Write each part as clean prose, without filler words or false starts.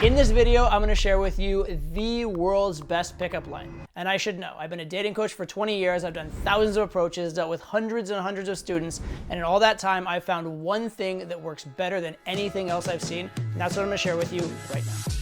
In this video, I'm gonna share with you the world's best pickup line. And I should know, I've been a dating coach for 20 years, I've done thousands of approaches, dealt with hundreds and hundreds of students, and in all that time, I've found one thing that works better than anything else I've seen, and that's what I'm gonna share with you right now.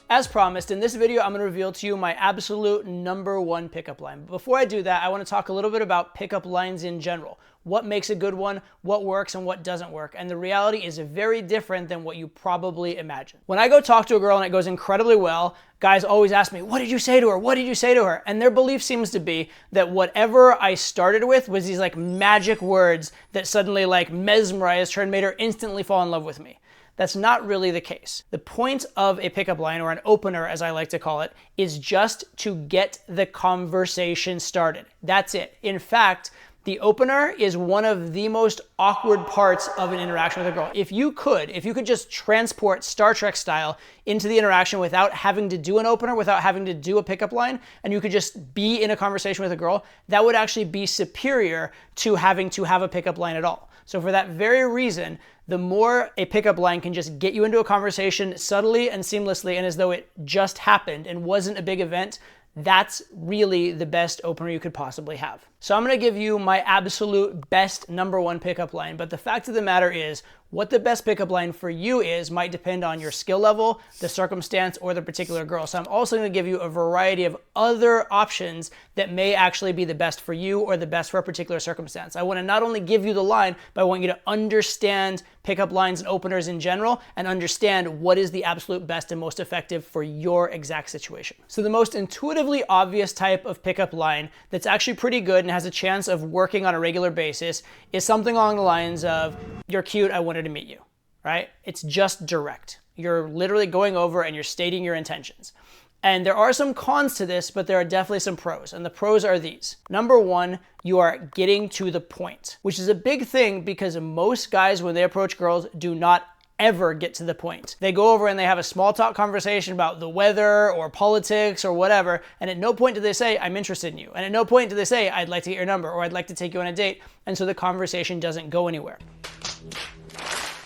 As promised, in this video, I'm gonna reveal to you my absolute #1 pickup line. But before I do that, I wanna talk a little bit about pickup lines in general. What makes a good one, what works and what doesn't work. And the reality is very different than what you probably imagine. When I go talk to a girl and it goes incredibly well, guys always ask me, what did you say to her? What did you say to her? And their belief seems to be that whatever I started with was these like magic words that suddenly like mesmerized her and made her instantly fall in love with me. That's not really the case. The point of a pickup line, or an opener as I like to call it, is just to get the conversation started. That's it. In fact, the opener is one of the most awkward parts of an interaction with a girl. If you could just transport Star Trek style into the interaction without having to do an opener, without having to do a pickup line, and you could just be in a conversation with a girl, that would actually be superior to having to have a pickup line at all. So for that very reason, the more a pickup line can just get you into a conversation subtly and seamlessly and as though it just happened and wasn't a big event, that's really the best opener you could possibly have. So I'm gonna give you my absolute best #1 pickup line, but the fact of the matter is, what the best pickup line for you is might depend on your skill level, the circumstance, or the particular girl. So I'm also gonna give you a variety of other options that may actually be the best for you or the best for a particular circumstance. I wanna not only give you the line, but I want you to understand pickup lines and openers in general and understand what is the absolute best and most effective for your exact situation. So the most intuitively obvious type of pickup line that's actually pretty good and has a chance of working on a regular basis is something along the lines of, you're cute, I wanted to meet you, right? It's just direct. You're literally going over and you're stating your intentions. And there are some cons to this, but there are definitely some pros. And the pros are these. #1, you are getting to the point, which is a big thing because most guys, when they approach girls, do not ever get to the point. They go over and they have a small talk conversation about the weather or politics or whatever, and at no point do they say, I'm interested in you. And at no point do they say, I'd like to get your number or I'd like to take you on a date. And so the conversation doesn't go anywhere.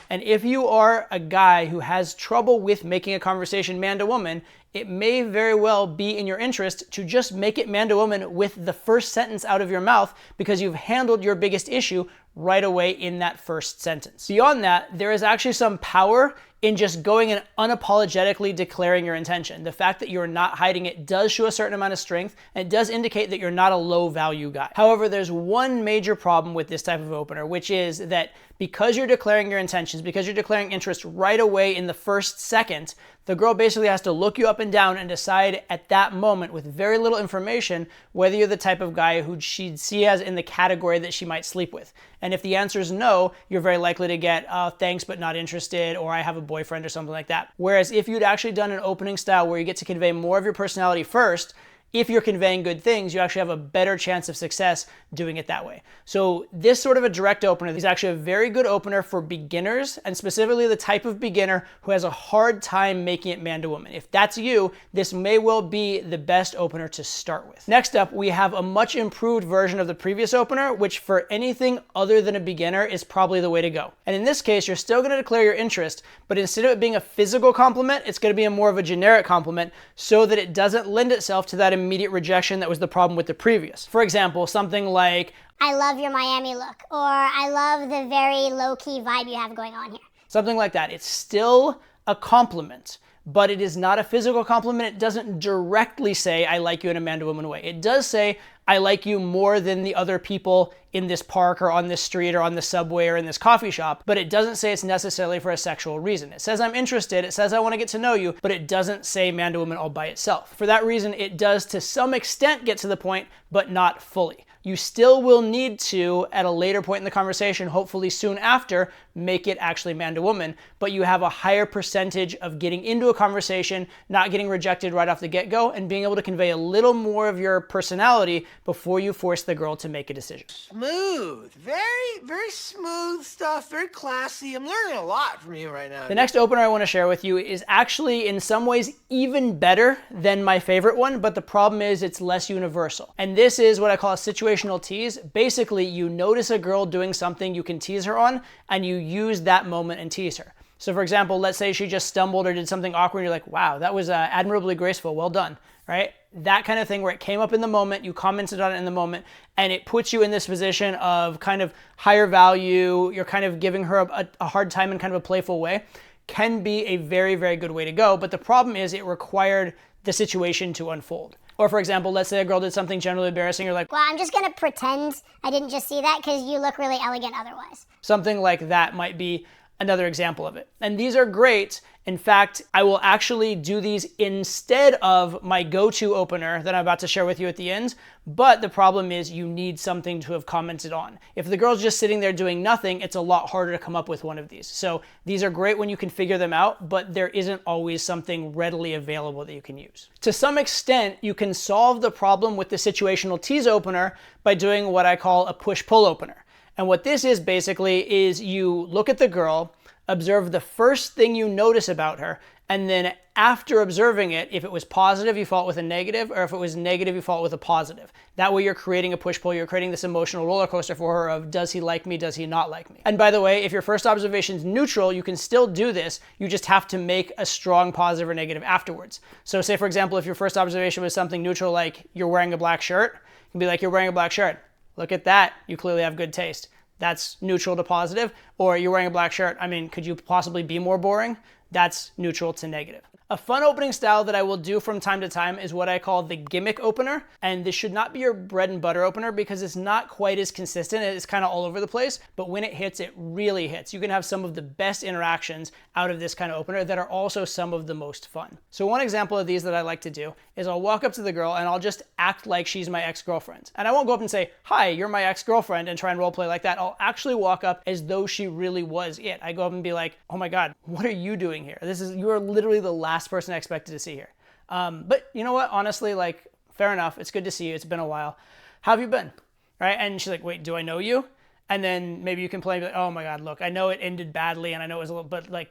And if you are a guy who has trouble with making a conversation man to woman, it may very well be in your interest to just make it man to woman with the first sentence out of your mouth because you've handled your biggest issue right away in that first sentence. Beyond that, there is actually some power in just going and unapologetically declaring your intention. The fact that you're not hiding it does show a certain amount of strength, and it does indicate that you're not a low value guy. However, there's one major problem with this type of opener, which is that because you're declaring your intentions, because you're declaring interest right away in the first second, the girl basically has to look you up and down and decide at that moment with very little information whether you're the type of guy who she'd see as in the category that she might sleep with. And if the answer is no, you're very likely to get, thanks but not interested, or I have a boyfriend or something like that. Whereas if you'd actually done an opening style where you get to convey more of your personality first, if you're conveying good things, you actually have a better chance of success doing it that way. So this sort of a direct opener is actually a very good opener for beginners, and specifically the type of beginner who has a hard time making it man to woman. If that's you, this may well be the best opener to start with. Next up, we have a much improved version of the previous opener, which for anything other than a beginner is probably the way to go. And in this case, you're still gonna declare your interest, but instead of it being a physical compliment, it's gonna be more of a generic compliment so that it doesn't lend itself to that immediate rejection that was the problem with the previous. For example, something like, I love your Miami look, or I love the very low-key vibe you have going on here. Something like that. It's still a compliment, but it is not a physical compliment. It doesn't directly say, I like you in a man-to-woman way. It does say, I like you more than the other people in this park or on this street or on the subway or in this coffee shop, but it doesn't say it's necessarily for a sexual reason. It says I'm interested, it says I want to get to know you, but it doesn't say man to woman all by itself. For that reason, it does to some extent get to the point, but not fully. You still will need to, at a later point in the conversation, hopefully soon after, make it actually man to woman, but you have a higher percentage of getting into a conversation, not getting rejected right off the get-go, and being able to convey a little more of your personality before you force the girl to make a decision. Smooth. Very smooth stuff. Very classy. I'm learning a lot from you right now. The next opener I want to share with you is actually in some ways even better than my favorite one, but the problem is it's less universal. And this is what I call a situational situational tease, basically you notice a girl doing something you can tease her on, and you use that moment and tease her. So for example, let's say she just stumbled or did something awkward, and you're like, wow, that was admirably graceful, well done, right? That kind of thing where it came up in the moment, you commented on it in the moment, and it puts you in this position of kind of higher value, you're kind of giving her a hard time in kind of a playful way, can be a very, very good way to go. But the problem is it required the situation to unfold. Or for example, let's say a girl did something generally embarrassing, you're like, well, I'm just gonna pretend I didn't just see that because you look really elegant otherwise. Something like that might be another example of it. And these are great. In fact, I will actually do these instead of my go-to opener that I'm about to share with you at the end. But the problem is you need something to have commented on. If the girl's just sitting there doing nothing, it's a lot harder to come up with one of these. So these are great when you can figure them out, but there isn't always something readily available that you can use. To some extent, you can solve the problem with the situational tease opener by doing what I call a push-pull opener. And what this is basically is you look at the girl, observe the first thing you notice about her, and then after observing it, if it was positive, you follow it with a negative, or if it was negative, you follow it with a positive. That way you're creating a push-pull, you're creating this emotional roller coaster for her of does he like me, does he not like me? And by the way, if your first observation is neutral, you can still do this, you just have to make a strong positive or negative afterwards. So say for example, if your first observation was something neutral like you're wearing a black shirt, you can be like, you're wearing a black shirt. Look at that, you clearly have good taste. That's neutral to positive. Or you're wearing a black shirt, I mean, could you possibly be more boring? That's neutral to negative. A fun opening style that I will do from time to time is what I call the gimmick opener. And this should not be your bread and butter opener because it's not quite as consistent. It's kind of all over the place, but when it hits, it really hits. You can have some of the best interactions out of this kind of opener that are also some of the most fun. So one example of these that I like to do is I'll walk up to the girl and I'll just act like she's my ex-girlfriend. And I won't go up and say, hi, you're my ex-girlfriend, and try and role play like that. I'll actually walk up as though she really was it. I go up and be like, oh my God, what are you doing here? You are literally the last person I expected to see here. But you know what? Honestly, like, fair enough. It's good to see you. It's been a while. How have you been? Right? And she's like, wait, do I know you? And then maybe you can play, like, oh my God, look, I know it ended badly and I know it was a little, but like,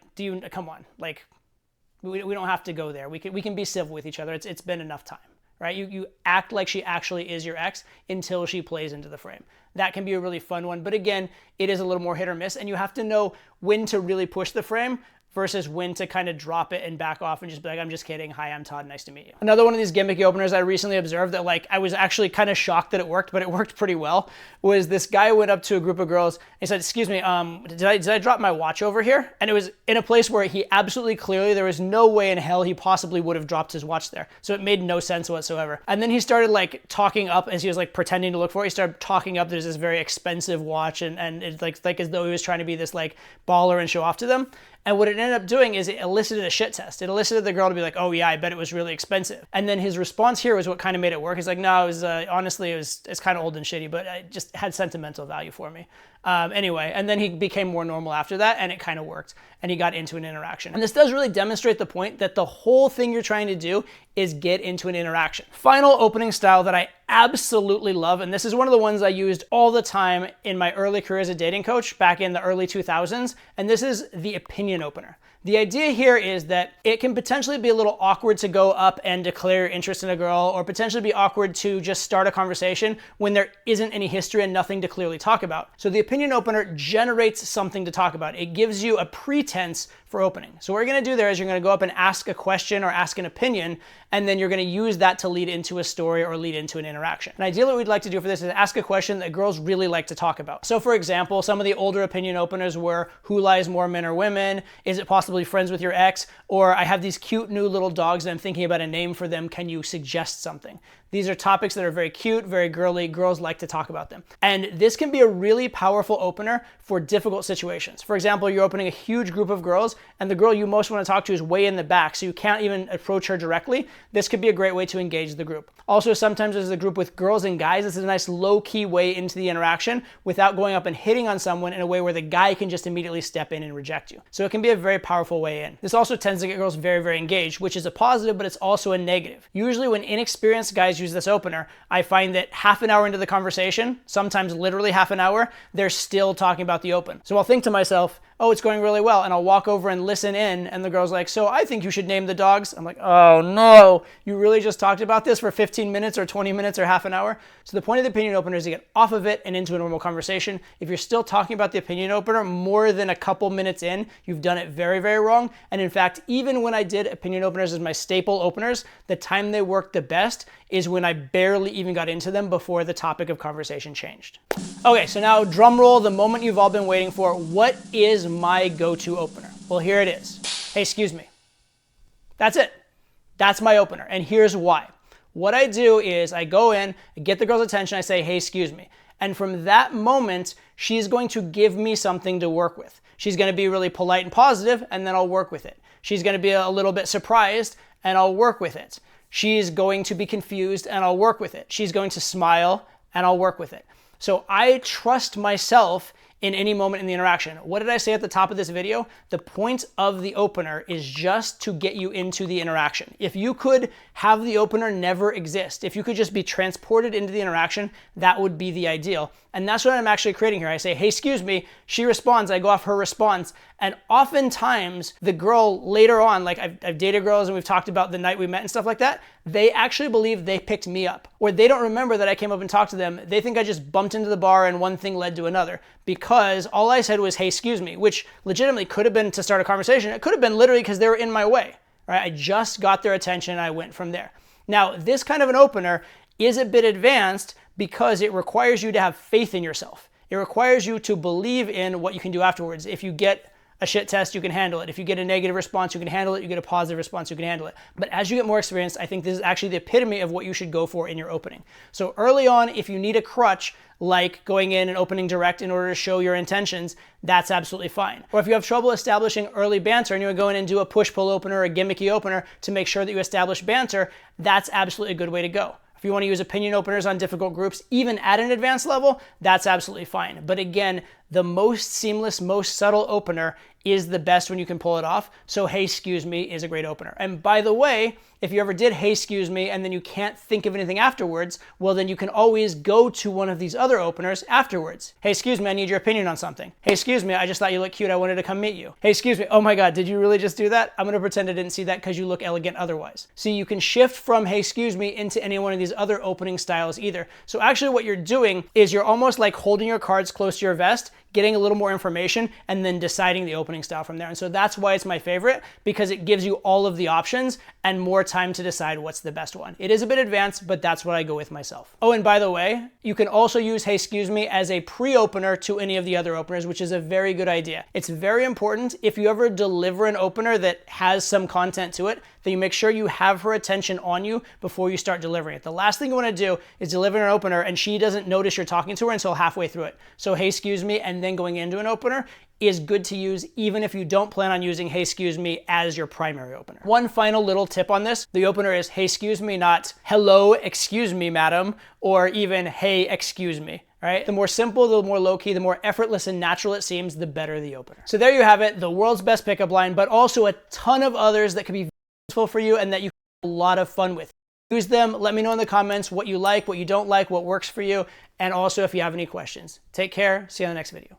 come on, like, we don't have to go there. We can be civil with each other. It's been enough time, right? You act like she actually is your ex until she plays into the frame. That can be a really fun one. But again, it is a little more hit or miss, and you have to know when to really push the frame versus when to kind of drop it and back off and just be like, I'm just kidding. Hi, I'm Todd. Nice to meet you. Another one of these gimmicky openers I recently observed that like I was actually kind of shocked that it worked, but it worked pretty well, was this guy went up to a group of girls and he said, excuse me, did I drop my watch over here? And it was in a place where he absolutely clearly, there was no way in hell he possibly would have dropped his watch there. So it made no sense whatsoever. And then he started like talking up as he was like pretending to look for it. He started talking up there's this very expensive watch and it's like as though he was trying to be this like baller and show off to them. And what it ended up doing is it elicited a shit test. It elicited the girl to be like, oh yeah, I bet it was really expensive. And then his response here was what kind of made it work. He's like, no, it was honestly, it's kind of old and shitty, but it just had sentimental value for me. Anyway, and then he became more normal after that, and it kind of worked, and he got into an interaction. And this does really demonstrate the point that the whole thing you're trying to do is get into an interaction. Final opening style that I absolutely love, and this is one of the ones I used all the time in my early career as a dating coach back in the early 2000s, and this is the opinion opener. The idea here is that it can potentially be a little awkward to go up and declare interest in a girl, or potentially be awkward to just start a conversation when there isn't any history and nothing to clearly talk about. So the opinion opener generates something to talk about. It gives you a pretense for opening. So what you're gonna do there is you're gonna go up and ask a question or ask an opinion, and then you're gonna use that to lead into a story or lead into an interaction. And ideally what we'd like to do for this is ask a question that girls really like to talk about. So for example, some of the older opinion openers were, who lies more, men or women? Is it possibly friends with your ex? Or I have these cute new little dogs and I'm thinking about a name for them. Can you suggest something? These are topics that are very cute, very girly. Girls like to talk about them. And this can be a really powerful opener for difficult situations. For example, you're opening a huge group of girls and the girl you most want to talk to is way in the back, so you can't even approach her directly. This could be a great way to engage the group. Also, sometimes there's a group with girls and guys. This is a nice low-key way into the interaction without going up and hitting on someone in a way where the guy can just immediately step in and reject you. So it can be a very powerful way in. This also tends to get girls very, very engaged, which is a positive, but it's also a negative. Usually when inexperienced guys use this opener, I find that half an hour into the conversation, sometimes literally half an hour, they're still talking about the open. So I'll think to myself, oh, it's going really well. And I'll walk over and listen in. And the girl's like, so I think you should name the dogs. I'm like, oh no, you really just talked about this for 15 minutes or 20 minutes or half an hour? So the point of the opinion opener is to get off of it and into a normal conversation. If you're still talking about the opinion opener more than a couple minutes in, you've done it very, very wrong. And in fact, even when I did opinion openers as my staple openers, the time they worked the best is when I barely even got into them before the topic of conversation changed. Okay, so now drum roll, the moment you've all been waiting for. What is my go-to opener? Well, here it is. Hey, excuse me. That's it. That's my opener. And here's why. What I do is I go in, I get the girl's attention, I say, hey, excuse me. And from that moment, she's going to give me something to work with. She's going to be really polite and positive, and then I'll work with it. She's going to be a little bit surprised, and I'll work with it. She's going to be confused, and I'll work with it. She's going to smile, and I'll work with it. So I trust myself in any moment in the interaction. What did I say at the top of this video? The point of the opener is just to get you into the interaction. If you could have the opener never exist, if you could just be transported into the interaction, that would be the ideal. And that's what I'm actually creating here. I say, hey, excuse me. She responds. I go off her response. And oftentimes the girl later on, like I've dated girls and we've talked about the night we met and stuff like that, they actually believe they picked me up. Or they don't remember that I came up and talked to them. They think I just bumped into the bar and one thing led to another. Because all I said was, hey, excuse me, which legitimately could have been to start a conversation. It could have been literally because they were in my way. Right? I just got their attention and I went from there. Now, this kind of an opener is a bit advanced because it requires you to have faith in yourself. It requires you to believe in what you can do afterwards. If you get a shit test, you can handle it. If you get a negative response, you can handle it. You get a positive response, you can handle it. But as you get more experienced, I think this is actually the epitome of what you should go for in your opening. So early on, if you need a crutch, like going in and opening direct in order to show your intentions, that's absolutely fine. Or if you have trouble establishing early banter and you go in and do a push-pull opener or a gimmicky opener to make sure that you establish banter, that's absolutely a good way to go. If you want to use opinion openers on difficult groups, even at an advanced level, that's absolutely fine. But again, the most seamless, most subtle opener is the best when you can pull it off. So, hey, excuse me is a great opener. And by the way, if you ever did, hey, excuse me, and then you can't think of anything afterwards, well, then you can always go to one of these other openers afterwards. Hey, excuse me, I need your opinion on something. Hey, excuse me, I just thought you looked cute. I wanted to come meet you. Hey, excuse me. Oh my God, did you really just do that? I'm going to pretend I didn't see that because you look elegant otherwise. See, you can shift from, hey, excuse me, into any one of these other opening styles either. So actually what you're doing is you're almost like holding your cards close to your vest, getting a little more information, and then deciding the opening style from there. And so that's why it's my favorite, because it gives you all of the options and more time to decide what's the best one. It is a bit advanced, but that's what I go with myself. Oh, and by the way, you can also use hey, excuse me as a pre-opener to any of the other openers, which is a very good idea. It's very important if you ever deliver an opener that has some content to it, that you make sure you have her attention on you before you start delivering it. The last thing you want to do is deliver an opener and she doesn't notice you're talking to her until halfway through it. So hey, excuse me, and then going into an opener is good to use even if you don't plan on using hey, excuse me as your primary opener. One final little tip on this, the opener is hey, excuse me, not hello, excuse me, madam, or even hey, excuse me. Right? The more simple, the more low-key, the more effortless and natural it seems, the better the opener. So there you have it, the world's best pickup line, but also a ton of others that could be useful for you and that you can have a lot of fun with. Use them. Let me know in the comments what you like, what you don't like, what works for you, and also if you have any questions. Take care. See you on the next video.